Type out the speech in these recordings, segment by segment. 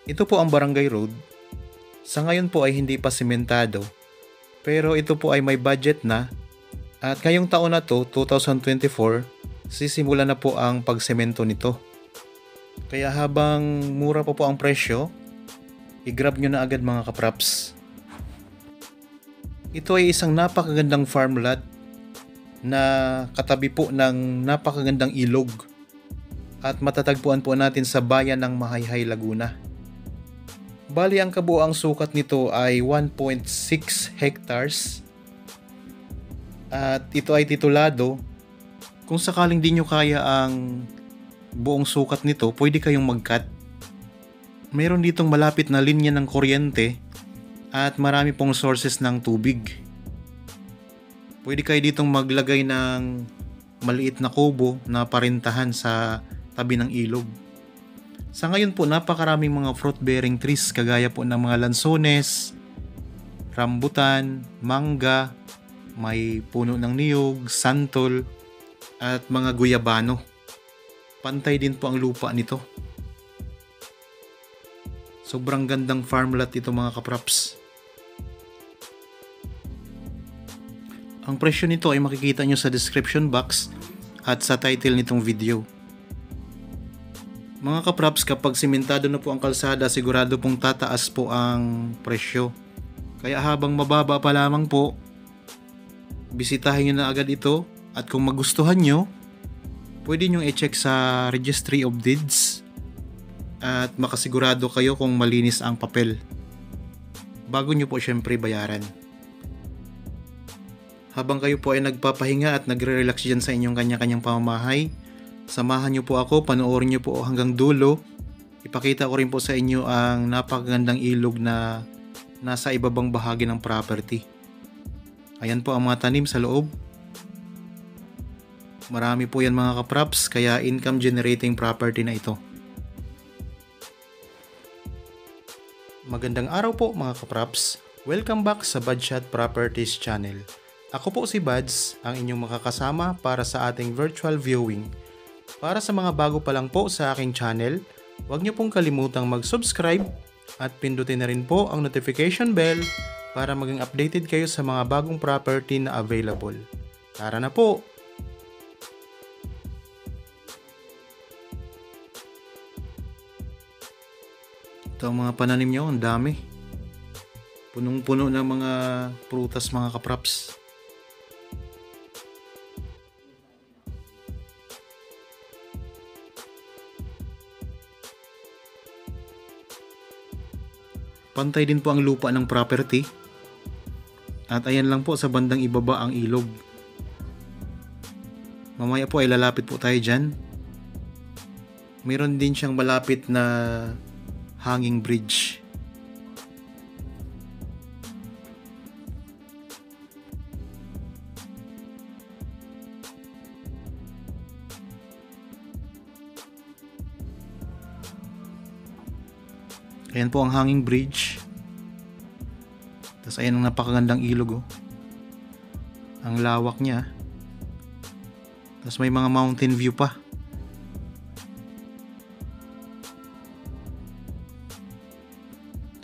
Ito po ang Barangay Road. Sa ngayon po ay hindi pa sementado, pero ito po ay may budget na at ngayong taon na to, 2024, sisimula na po ang pagsemento nito. Kaya habang mura pa po ang presyo, i-grab nyo na agad mga kapraps. Ito ay isang napakagandang farm lot na katabi po ng napakagandang ilog at matatagpuan po natin sa bayan ng Mahayhay, Laguna. Bali ang kabuoang sukat nito ay 1.6 hectares at ito ay titulado. Kung sakaling di nyo kaya ang buong sukat nito, pwede kayong mag-cut. Meron ditong malapit na linya ng kuryente at marami pong sources ng tubig. Pwede kayo ditong maglagay ng maliit na kubo na parintahan sa tabi ng ilog. Sa ngayon po, napakaraming mga fruit-bearing trees kagaya po ng mga lansones, rambutan, mangga, may puno ng niyog, santol, at mga guyabano. Pantay din po ang lupa nito. Sobrang gandang farm lot ito mga kapraps. Ang presyo nito ay makikita nyo sa description box at sa title nitong video. Mga kapraps, kapag simentado na po ang kalsada, sigurado pong tataas po ang presyo. Kaya habang mababa pa lamang po, bisitahin nyo na agad ito at kung magustuhan nyo, pwede nyo i-check sa Registry of Deeds at makasigurado kayo kung malinis ang papel bago nyo po syempre bayaran. Habang kayo po ay nagpapahinga at nagre-relax dyan sa inyong kanya-kanyang pamamahay, samahan nyo po ako, panoorin nyo po hanggang dulo. Ipakita ko rin po sa inyo ang napakagandang ilog na nasa ibabang bahagi ng property. Ayan po ang mga tanim sa loob. Marami po yan mga kapraps, kaya income generating property na ito. Magandang araw po mga kapraps. Welcome back sa Badshot Properties channel. Ako po si Bads, ang inyong makakasama para sa ating virtual viewing. Para sa mga bago pa lang po sa aking channel, huwag niyo pong kalimutang mag-subscribe at pindutin na rin po ang notification bell para maging updated kayo sa mga bagong property na available. Tara na po! Ito ang mga pananim nyo, ang dami. Punong-puno ng mga prutas mga kapraps. Pantay din po ang lupa ng property. At ayan lang po sa bandang ibaba ang ilog. Mamaya po ay lalapit po tayo dyan. Meron din siyang malapit na hanging bridge. Ayan po ang hanging bridge. Tapos ayan ang napakagandang ilog oh. Ang lawak niya. Tapos may mga mountain view pa.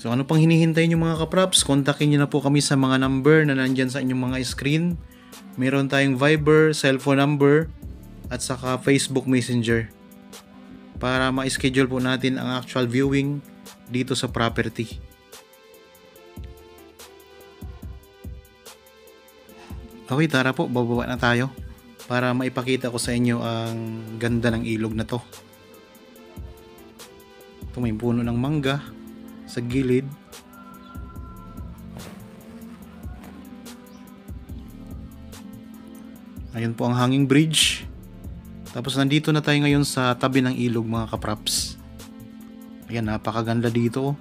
So ano pang hinihintay nyo mga kapraps? Kontakin nyo na po kami sa mga number na nandyan sa inyong mga screen. Meron tayong Viber, cellphone number, at saka Facebook Messenger. Para ma-schedule po natin ang actual viewing dito sa property. Okay, tara po, bababa na tayo para maipakita ko sa inyo ang ganda ng ilog na to. Ito may puno ng mangga sa gilid. Ayun po ang hanging bridge. Tapos nandito na tayo ngayon sa tabi ng ilog mga kapraps. Ayan, napakaganda dito.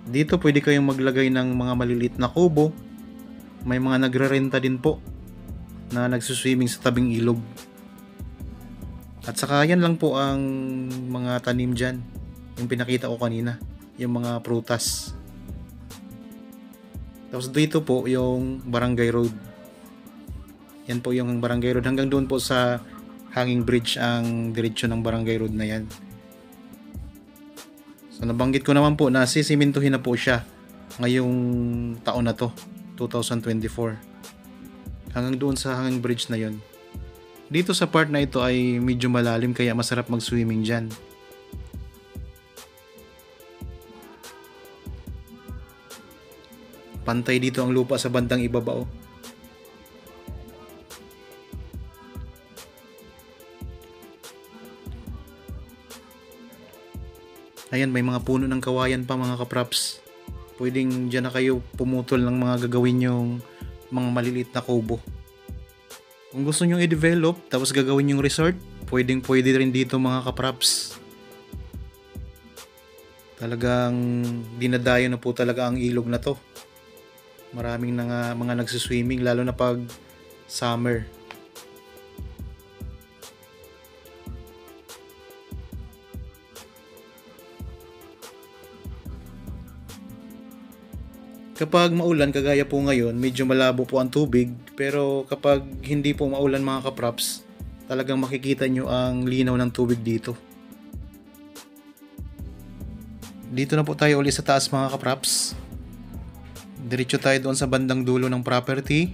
Dito pwede kayong maglagay ng mga maliliit na kubo. May mga nagre-renta din po na nagsuswimming sa tabing ilog. At saka yan lang po ang mga tanim dyan. Yung pinakita ko kanina. Yung mga prutas. Tapos dito po yung Barangay Road. Yan po yung Barangay Road. Hanggang doon po sa hanging bridge ang diretsyo ng Barangay Road na yan. So nabanggit ko naman po na sisimintuhin na po siya ngayong taon na to, 2024. Hanggang doon sa hanggang bridge na yon. Dito sa part na ito ay medyo malalim kaya masarap mag-swimming dyan. Pantay dito ang lupa sa bandang ibaba. Ayan, may mga puno ng kawayan pa mga kapraps. Pwedeng dyan na kayo pumutol ng mga gagawin yung mga maliliit na kubo. Kung gusto nyo i-develop tapos gagawin yung resort, pwede rin dito mga kapraps. Talagang dinadayo na po talaga ang ilog na to. Maraming mga nagsiswimming lalo na pag summer. Kapag maulan kagaya po ngayon, medyo malabo po ang tubig, pero kapag hindi po maulan mga kapraps, talagang makikita nyo ang linaw ng tubig dito. Dito na po tayo ulit sa taas mga kapraps. Diretso tayo doon sa bandang dulo ng property.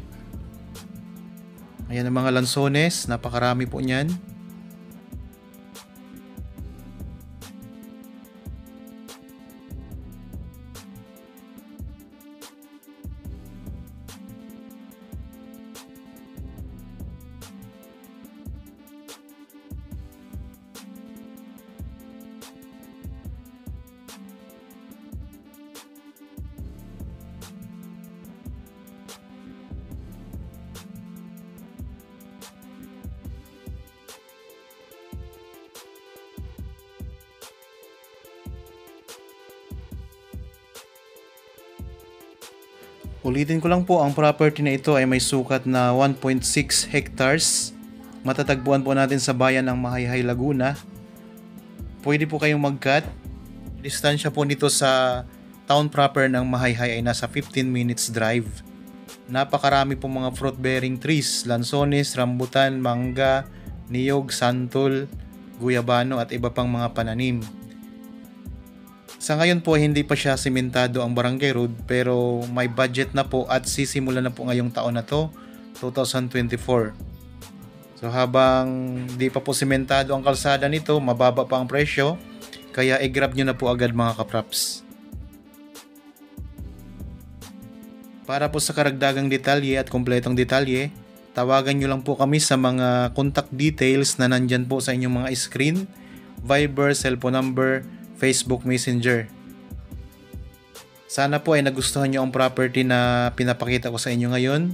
Ayan ang mga lansones, napakarami po niyan. Ulitin ko lang po, ang property na ito ay may sukat na 1.6 hectares. Matatagpuan po natin sa bayan ng Mahayhay, Laguna. Pwede po kayong mag-cut. Distansya po nito sa town proper ng Mahayhay ay nasa 15 minutes drive. Napakarami po mga fruit-bearing trees, lansones, rambutan, mangga, niyog, santol, guyabano at iba pang mga pananim. Sa ngayon po hindi pa siya simentado ang barangay road, pero may budget na po at sisimula na po ngayong taon na to, 2024. So habang di pa po simentado ang kalsada nito, mababa pa ang presyo, kaya i-grab nyo na po agad mga kapraps. Para po sa karagdagang detalye at kumpletong detalye, tawagan nyo lang po kami sa mga contact details na nandyan po sa inyong mga screen, Viber, cellphone number, Facebook Messenger. Sana po ay nagustuhan nyo ang property na pinapakita ko sa inyo ngayon.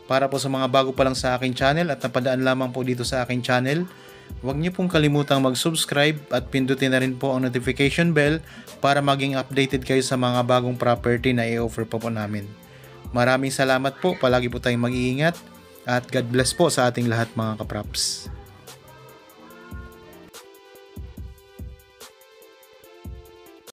Para po sa mga bago pa lang sa aking channel at napadaan lamang po dito sa aking channel, huwag nyo pong kalimutang mag-subscribe at pindutin na rin po ang notification bell para maging updated kayo sa mga bagong property na i-offer po namin. Maraming salamat po, palagi po tayong mag-iingat at God bless po sa ating lahat mga kapraps.